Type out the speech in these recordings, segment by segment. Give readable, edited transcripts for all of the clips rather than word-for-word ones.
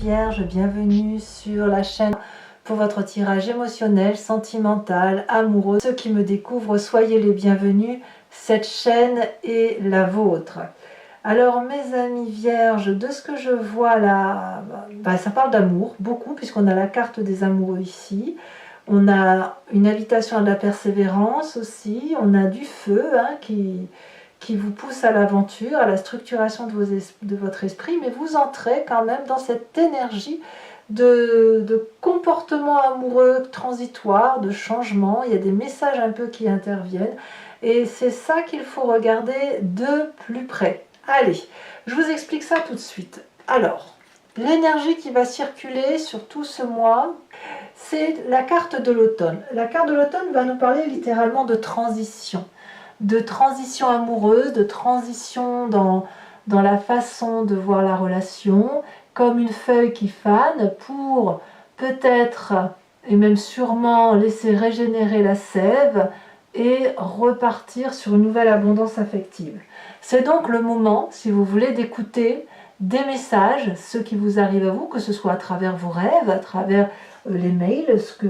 Vierges, bienvenue sur la chaîne pour votre tirage émotionnel, sentimental, amoureux. Ceux qui me découvrent, soyez les bienvenus, cette chaîne est la vôtre. Alors mes amis Vierges, de ce que je vois là, ça parle d'amour, beaucoup, puisqu'on a la carte des amoureux ici. On a une invitation à la persévérance aussi, on a du feu qui vous pousse à l'aventure, à la structuration de votre esprit, mais vous entrez quand même dans cette énergie de comportement amoureux transitoire, de changement. Il y a des messages un peu qui interviennent, et c'est ça qu'il faut regarder de plus près. Allez, je vous explique ça tout de suite. Alors, l'énergie qui va circuler sur tout ce mois, c'est la carte de l'automne. La carte de l'automne va nous parler littéralement de transition amoureuse, de transition dans la façon de voir la relation, comme une feuille qui fane pour peut-être et même sûrement laisser régénérer la sève et repartir sur une nouvelle abondance affective. C'est donc le moment, si vous voulez, d'écouter des messages, ceux qui vous arrivent à vous, que ce soit à travers vos rêves, à travers les mails, ce que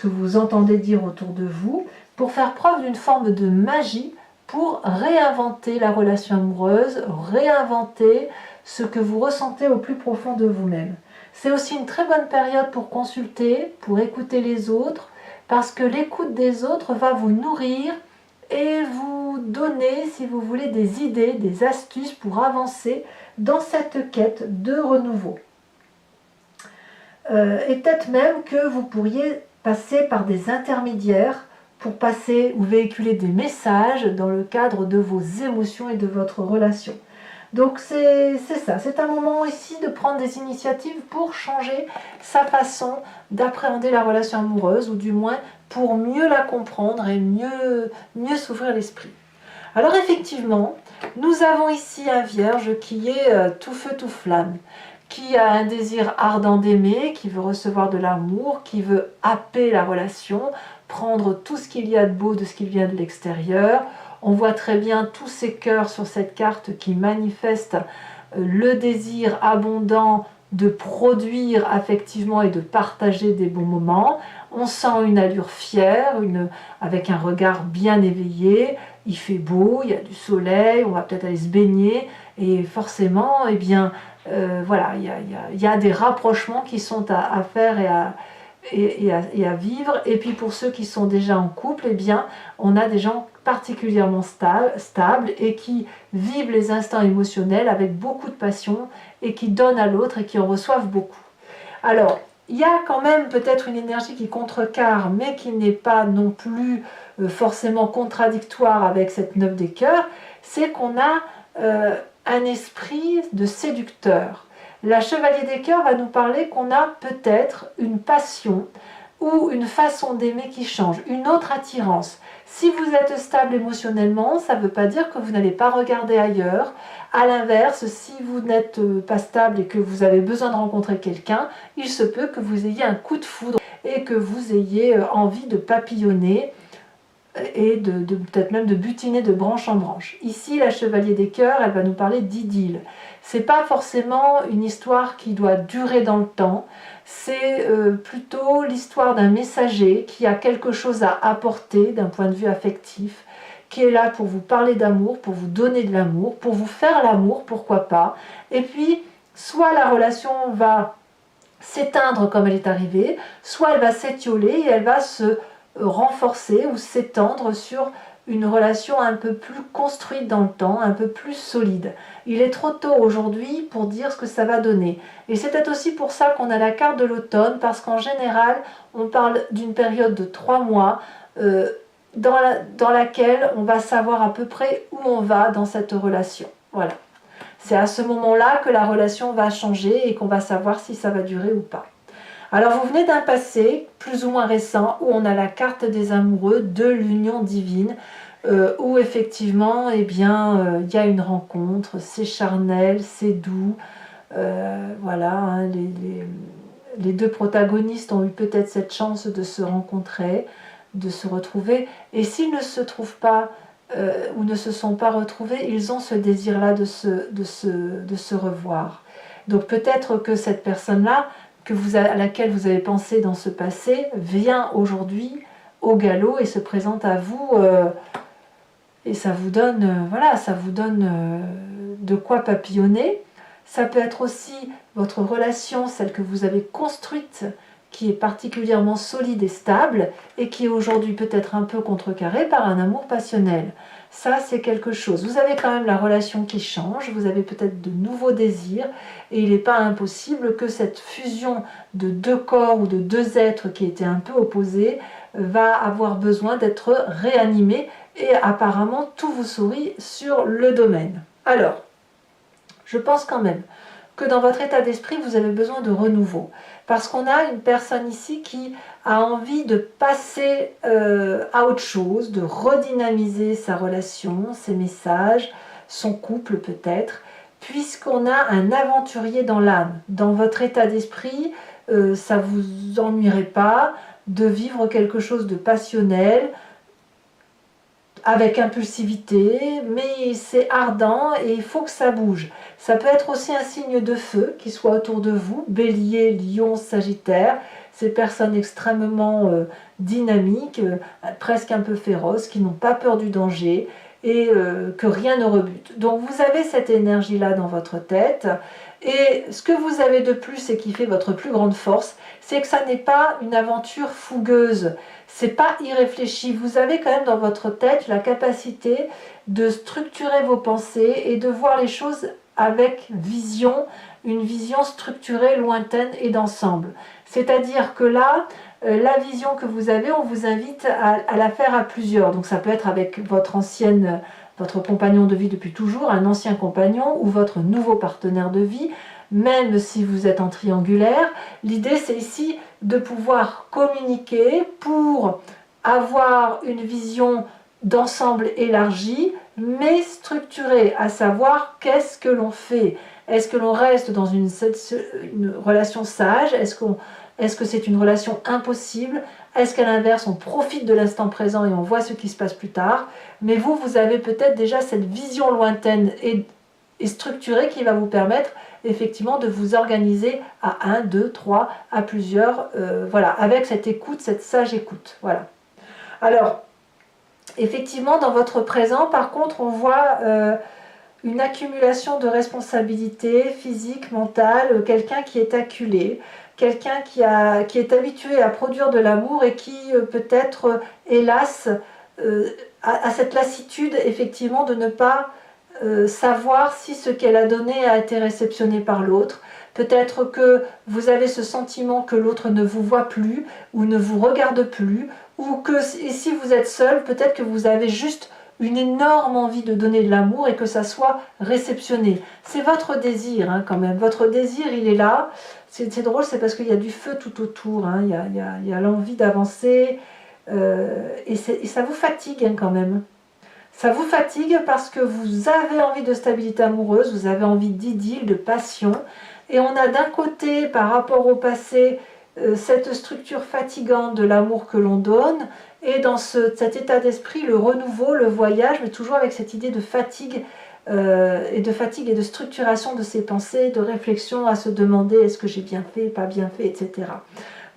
vous entendez dire autour de vous, pour faire preuve d'une forme de magie, pour réinventer la relation amoureuse, réinventer ce que vous ressentez au plus profond de vous-même. C'est aussi une très bonne période pour consulter, pour écouter les autres, parce que l'écoute des autres va vous nourrir et vous donner, si vous voulez, des idées, des astuces pour avancer dans cette quête de renouveau. Et peut-être même que vous pourriez passer par des intermédiaires pour passer ou véhiculer des messages dans le cadre de vos émotions et de votre relation. Donc c'est ça, c'est un moment ici de prendre des initiatives pour changer sa façon d'appréhender la relation amoureuse, ou du moins pour mieux la comprendre et mieux s'ouvrir l'esprit. Alors effectivement, nous avons ici un Vierge qui est tout feu tout flamme, qui a un désir ardent d'aimer, qui veut recevoir de l'amour, qui veut happer la relation, prendre tout ce qu'il y a de beau de ce qui vient de l'extérieur. On voit très bien tous ces cœurs sur cette carte qui manifestent le désir abondant de produire affectivement et de partager des bons moments. On sent une allure fière, avec un regard bien éveillé. Il fait beau, il y a du soleil, on va peut-être aller se baigner, et forcément, eh bien, voilà, il y a des rapprochements qui sont à faire et à vivre. Et puis pour ceux qui sont déjà en couple, eh bien, on a des gens particulièrement stables et qui vivent les instants émotionnels avec beaucoup de passion et qui donnent à l'autre et qui en reçoivent beaucoup. Alors, il y a quand même peut-être une énergie qui contrecarre, mais qui n'est pas non plus forcément contradictoire avec cette 9 des cœurs, c'est qu'on a un esprit de séducteur. La chevalier des cœurs va nous parler qu'on a peut-être une passion ou une façon d'aimer qui change, une autre attirance. Si vous êtes stable émotionnellement, ça ne veut pas dire que vous n'allez pas regarder ailleurs. À l'inverse, si vous n'êtes pas stable et que vous avez besoin de rencontrer quelqu'un, il se peut que vous ayez un coup de foudre et que vous ayez envie de papillonner et peut-être même de butiner de branche en branche. Ici, la chevalier des cœurs, elle va nous parler d'idylle. C'est pas forcément une histoire qui doit durer dans le temps, c'est plutôt l'histoire d'un messager qui a quelque chose à apporter d'un point de vue affectif, qui est là pour vous parler d'amour, pour vous donner de l'amour, pour vous faire l'amour, pourquoi pas. Et puis, soit la relation va s'éteindre comme elle est arrivée, soit elle va s'étioler et elle va se renforcer ou s'étendre sur une relation un peu plus construite dans le temps, un peu plus solide. Il est trop tôt aujourd'hui pour dire ce que ça va donner. Et c'est peut-être aussi pour ça qu'on a la carte de l'automne, parce qu'en général, on parle d'une période de 3 mois dans laquelle on va savoir à peu près où on va dans cette relation. Voilà. C'est à ce moment-là que la relation va changer et qu'on va savoir si ça va durer ou pas. Alors vous venez d'un passé plus ou moins récent où on a la carte des amoureux de l'union divine, où effectivement eh bien, y a une rencontre, c'est charnel, c'est doux, voilà, hein, les deux protagonistes ont eu peut-être cette chance de se rencontrer, de se retrouver, et s'ils ne se trouvent pas ou ne se sont pas retrouvés, ils ont ce désir-là de se revoir. Donc peut-être que cette personne-là, à laquelle vous avez pensé dans ce passé, vient aujourd'hui au galop et se présente à vous, et ça vous donne, voilà, ça vous donne de quoi papillonner. Ça peut être aussi votre relation, celle que vous avez construite, qui est particulièrement solide et stable, et qui est aujourd'hui peut-être un peu contrecarrée par un amour passionnel. Ça, c'est quelque chose. Vous avez quand même la relation qui change, vous avez peut-être de nouveaux désirs, et il n'est pas impossible que cette fusion de deux corps ou de deux êtres qui étaient un peu opposés va avoir besoin d'être réanimée, et apparemment tout vous sourit sur le domaine. Alors, je pense quand même que dans votre état d'esprit, vous avez besoin de renouveau. Parce qu'on a une personne ici qui a envie de passer à autre chose, de redynamiser sa relation, ses messages, son couple peut-être, puisqu'on a un aventurier dans l'âme. Dans votre état d'esprit, ça ne vous ennuierait pas de vivre quelque chose de passionnel, avec impulsivité, mais c'est ardent et il faut que ça bouge. Ça peut être aussi un signe de feu qui soit autour de vous, Bélier, Lion, Sagittaire, ces personnes extrêmement dynamiques, presque un peu féroces, qui n'ont pas peur du danger et que rien ne rebute. Donc vous avez cette énergie-là dans votre tête, et ce que vous avez de plus et qui fait votre plus grande force, c'est que ça n'est pas une aventure fougueuse, c'est pas irréfléchi. Vous avez quand même dans votre tête la capacité de structurer vos pensées et de voir les choses avec vision, une vision structurée, lointaine et d'ensemble. C'est-à-dire que là, la vision que vous avez, on vous invite à la faire à plusieurs. Donc ça peut être avec votre compagnon de vie depuis toujours, un ancien compagnon ou votre nouveau partenaire de vie, même si vous êtes en triangulaire. L'idée, c'est ici de pouvoir communiquer pour avoir une vision d'ensemble élargie, mais structurée, à savoir qu'est-ce que l'on fait. Est-ce que l'on reste dans une relation sage? Est-ce que c'est une relation impossible? Est-ce qu'à l'inverse, on profite de l'instant présent et on voit ce qui se passe plus tard? Mais vous avez peut-être déjà cette vision lointaine et structurée qui va vous permettre effectivement de vous organiser à 1, 2, 3, à plusieurs, voilà, avec cette écoute, cette sage écoute. Voilà. Alors, effectivement, dans votre présent, par contre, on voit une accumulation de responsabilités physiques, mentales, quelqu'un qui est acculé, quelqu'un qui est habitué à produire de l'amour et qui peut-être, hélas, a cette lassitude effectivement de ne pas savoir si ce qu'elle a donné a été réceptionné par l'autre. Peut-être que vous avez ce sentiment que l'autre ne vous voit plus ou ne vous regarde plus, ou que et si vous êtes seul, peut-être que vous avez juste une énorme envie de donner de l'amour et que ça soit réceptionné. C'est votre désir hein, quand même, votre désir il est là. C'est drôle, c'est parce qu'il y a du feu tout autour, hein. Il y a l'envie d'avancer et ça vous fatigue hein, quand même. Ça vous fatigue parce que vous avez envie de stabilité amoureuse, vous avez envie d'idylle, de passion. Et on a d'un côté, par rapport au passé, cette structure fatigante de l'amour que l'on donne, et dans cet état d'esprit, le renouveau, le voyage, mais toujours avec cette idée de fatigue et de structuration de ses pensées, de réflexion à se demander est-ce que j'ai bien fait, pas bien fait, etc.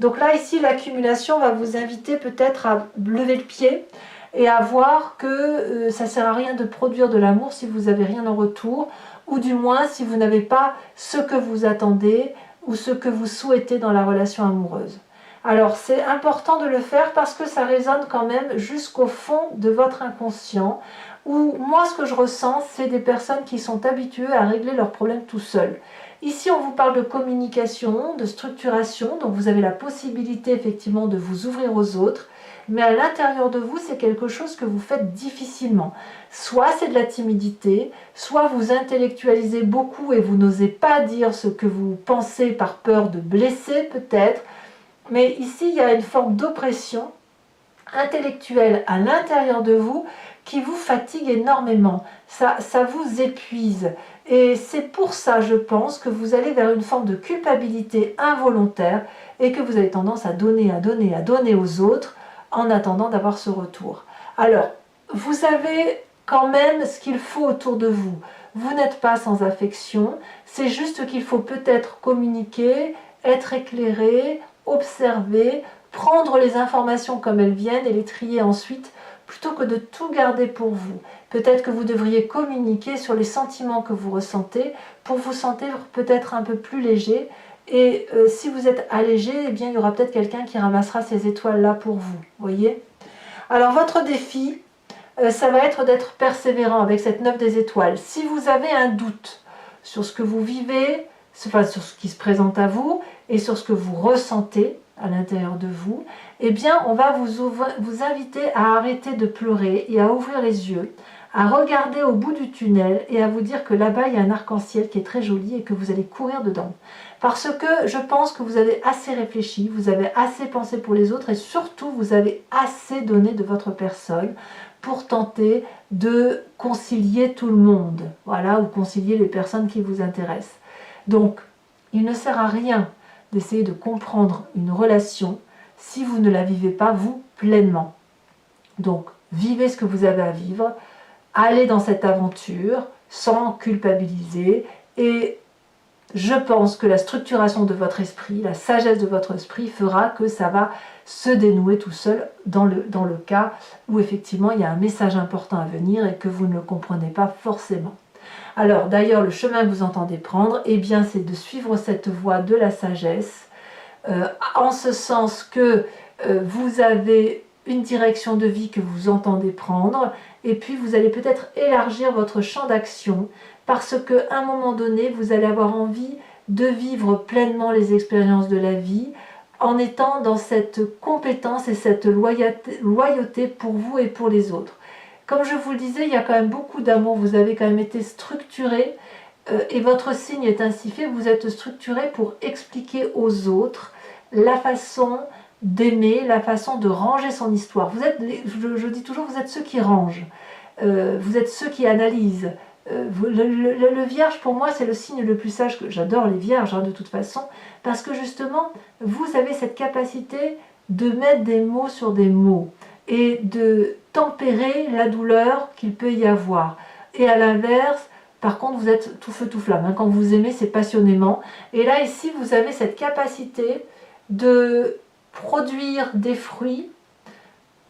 Donc là, ici, l'accumulation va vous inviter peut-être à lever le pied, et à voir que ça ne sert à rien de produire de l'amour si vous n'avez rien en retour, ou du moins si vous n'avez pas ce que vous attendez ou ce que vous souhaitez dans la relation amoureuse. Alors c'est important de le faire parce que ça résonne quand même jusqu'au fond de votre inconscient, où moi ce que je ressens c'est des personnes qui sont habituées à régler leurs problèmes tout seuls. Ici on vous parle de communication, de structuration, donc vous avez la possibilité effectivement de vous ouvrir aux autres, mais à l'intérieur de vous, c'est quelque chose que vous faites difficilement. Soit c'est de la timidité, soit vous intellectualisez beaucoup et vous n'osez pas dire ce que vous pensez par peur de blesser peut-être. Mais ici, il y a une forme d'oppression intellectuelle à l'intérieur de vous qui vous fatigue énormément. Ça vous épuise. Et c'est pour ça, je pense, que vous allez vers une forme de culpabilité involontaire et que vous avez tendance à donner aux autres, en attendant d'avoir ce retour. Alors, vous avez quand même ce qu'il faut autour de vous. vous n'êtes pas sans affection, c'est juste qu'il faut peut-être communiquer, être éclairé, observer, prendre les informations comme elles viennent et les trier ensuite, plutôt que de tout garder pour vous. Peut-être que vous devriez communiquer sur les sentiments que vous ressentez pour vous sentir peut-être un peu plus léger. Et si vous êtes allégé, eh bien, il y aura peut-être quelqu'un qui ramassera ces étoiles-là pour vous. Voyez ? Alors, votre défi, ça va être d'être persévérant avec cette 9 des étoiles. Si vous avez un doute sur ce que vous vivez, enfin, sur ce qui se présente à vous et sur ce que vous ressentez à l'intérieur de vous, eh bien, on va vous inviter à arrêter de pleurer et à ouvrir les yeux, à regarder au bout du tunnel et à vous dire que là-bas, il y a un arc-en-ciel qui est très joli et que vous allez courir dedans. Parce que je pense que vous avez assez réfléchi, vous avez assez pensé pour les autres et surtout, vous avez assez donné de votre personne pour tenter de concilier tout le monde, voilà, ou concilier les personnes qui vous intéressent. Donc, il ne sert à rien d'essayer de comprendre une relation si vous ne la vivez pas, vous, pleinement. Donc, vivez ce que vous avez à vivre, allez dans cette aventure sans culpabiliser et je pense que la structuration de votre esprit, la sagesse de votre esprit fera que ça va se dénouer tout seul dans le cas où effectivement il y a un message important à venir et que vous ne le comprenez pas forcément. Alors d'ailleurs le chemin que vous entendez prendre, eh bien c'est de suivre cette voie de la sagesse, en ce sens que vous avez une direction de vie que vous entendez prendre et puis vous allez peut-être élargir votre champ d'action parce qu'à un moment donné vous allez avoir envie de vivre pleinement les expériences de la vie en étant dans cette compétence et cette loyauté pour vous et pour les autres. Comme je vous le disais, il y a quand même beaucoup d'amour, vous avez quand même été structuré et votre signe est ainsi fait, vous êtes structuré pour expliquer aux autres la façon d'aimer, la façon de ranger son histoire. Vous êtes, je dis toujours, vous êtes ceux qui rangent, vous êtes ceux qui analysent. Le vierge, pour moi, c'est le signe le plus sage. J'adore les vierges, hein, de toute façon, parce que justement, vous avez cette capacité de mettre des mots sur des mots et de tempérer la douleur qu'il peut y avoir. Et à l'inverse, par contre, vous êtes tout feu tout flamme. Hein. Quand vous aimez, c'est passionnément. Et là, ici, vous avez cette capacité de produire des fruits,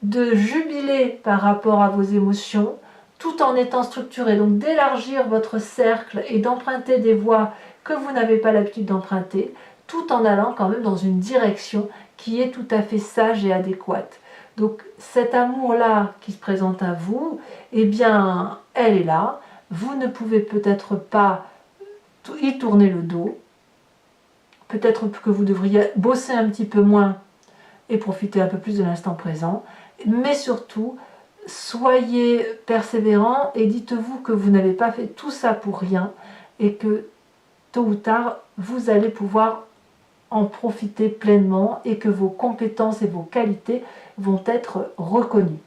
de jubiler par rapport à vos émotions, tout en étant structuré. Donc d'élargir votre cercle et d'emprunter des voies que vous n'avez pas l'habitude d'emprunter, tout en allant quand même dans une direction qui est tout à fait sage et adéquate. Donc cet amour-là qui se présente à vous, eh bien, elle est là. Vous ne pouvez peut-être pas y tourner le dos. Peut-être que vous devriez bosser un petit peu moins et profiter un peu plus de l'instant présent. Mais surtout, soyez persévérants et dites-vous que vous n'avez pas fait tout ça pour rien et que tôt ou tard, vous allez pouvoir en profiter pleinement et que vos compétences et vos qualités vont être reconnues.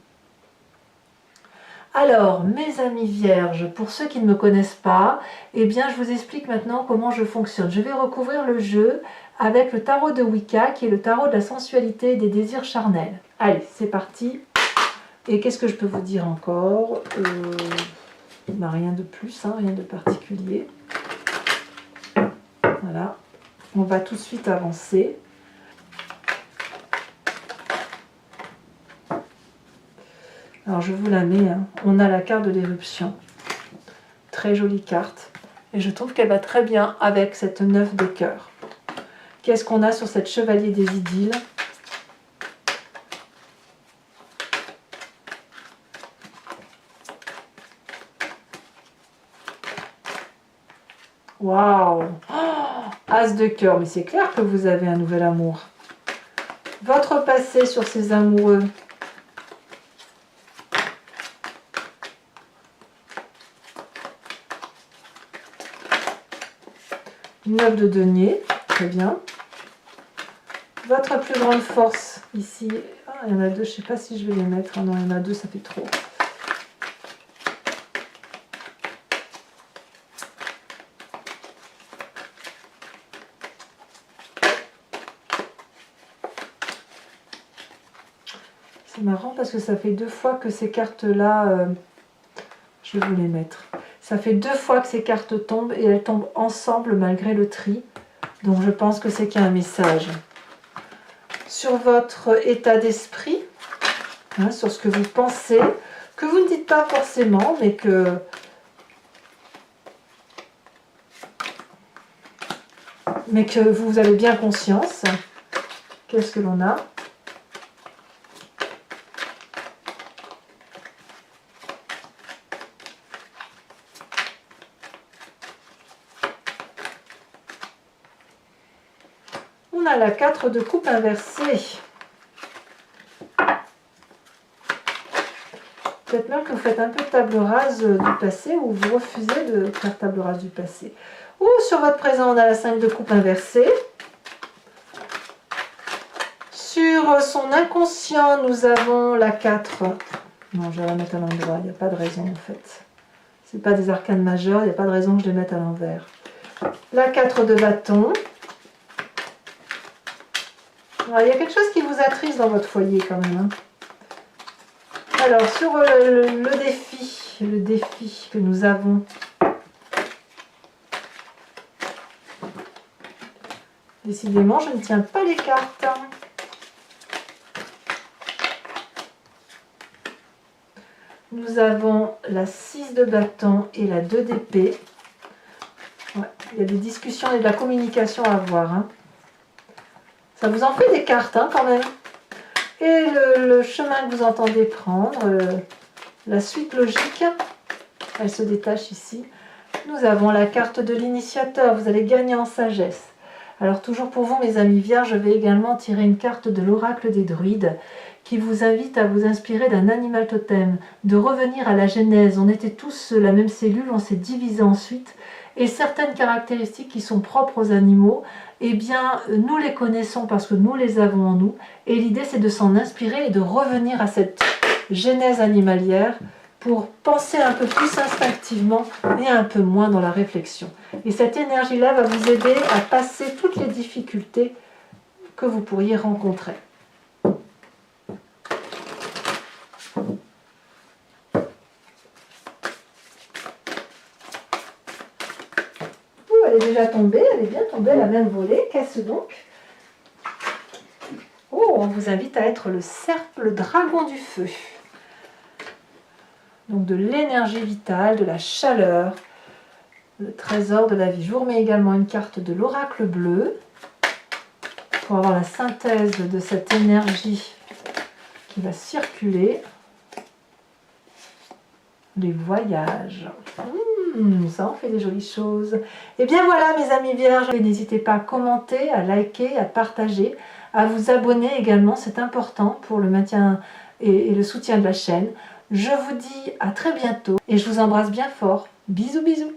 Alors, mes amis vierges, pour ceux qui ne me connaissent pas, eh bien, je vous explique maintenant comment je fonctionne. Je vais recouvrir le jeu avec le tarot de Wicca, qui est le tarot de la sensualité et des désirs charnels. Allez, c'est parti. Et qu'est-ce que je peux vous dire encore rien de plus, hein, rien de particulier. Voilà. On va tout de suite avancer. Alors je vous la mets, hein. On a la carte de l'éruption. Très jolie carte. Et je trouve qu'elle va très bien avec cette 9 de cœur. Qu'est-ce qu'on a sur cette chevalier des idylles? Waouh! As de cœur, mais c'est clair que vous avez un nouvel amour. Votre passé sur ces amoureux. Une 9 de denier, très bien. Votre plus grande force ici. Ah, il y en a deux, je ne sais pas si je vais les mettre. Ah non, il y en a deux, ça fait trop. C'est marrant parce que ça fait 2 fois que ces cartes-là, je vais vous les mettre. Ça fait 2 fois que ces cartes tombent et elles tombent ensemble malgré le tri. Donc je pense que c'est qu'il y a un message. Sur votre état d'esprit, hein, sur ce que vous pensez, que vous ne dites pas forcément, mais que vous avez bien conscience. Qu'est-ce que l'on a? On a la 4 de coupe inversée. Peut-être même que vous faites un peu table rase du passé ou vous refusez de faire table rase du passé. Ou sur votre présent, on a la 5 de coupe inversée. Sur son inconscient, nous avons la 4. Non, je vais la mettre à l'endroit, il n'y a pas de raison en fait. Ce n'est pas des arcanes majeures, il n'y a pas de raison que je les mette à l'envers. La 4 de bâton. Alors, il y a quelque chose qui vous attriste dans votre foyer quand même. Hein. Alors, sur le défi que nous avons, décidément, je ne tiens pas les cartes. Nous avons la 6 de bâton et la 2 d'épée. Ouais, il y a des discussions et de la communication à avoir. Hein. Ça vous en fait des cartes hein, quand même. Et le chemin que vous entendez prendre, la suite logique, elle se détache ici. Nous avons la carte de l'initiateur, vous allez gagner en sagesse. Alors toujours pour vous mes amis vierges, je vais également tirer une carte de l'oracle des druides qui vous invite à vous inspirer d'un animal totem, de revenir à la genèse. On était tous la même cellule, on s'est divisé ensuite. Et certaines caractéristiques qui sont propres aux animaux, eh bien, nous les connaissons parce que nous les avons en nous. Et l'idée, c'est de s'en inspirer et de revenir à cette genèse animalière pour penser un peu plus instinctivement et un peu moins dans la réflexion. Et cette énergie-là va vous aider à passer toutes les difficultés que vous pourriez rencontrer. Elle est déjà tombée, elle est bien tombée, elle a même volé. Qu'est-ce donc? Oh, on vous invite à être le cerf, le dragon du feu. Donc de l'énergie vitale, de la chaleur, le trésor de la vie. Je vous remets également une carte de l'oracle bleu pour avoir la synthèse de cette énergie qui va circuler. Les voyages. Ça en fait des jolies choses. Et bien voilà mes amis vierges, n'hésitez pas à commenter, à liker, à partager, à vous abonner également, c'est important pour le maintien et le soutien de la chaîne. Je vous dis à très bientôt et je vous embrasse bien fort. Bisous bisous.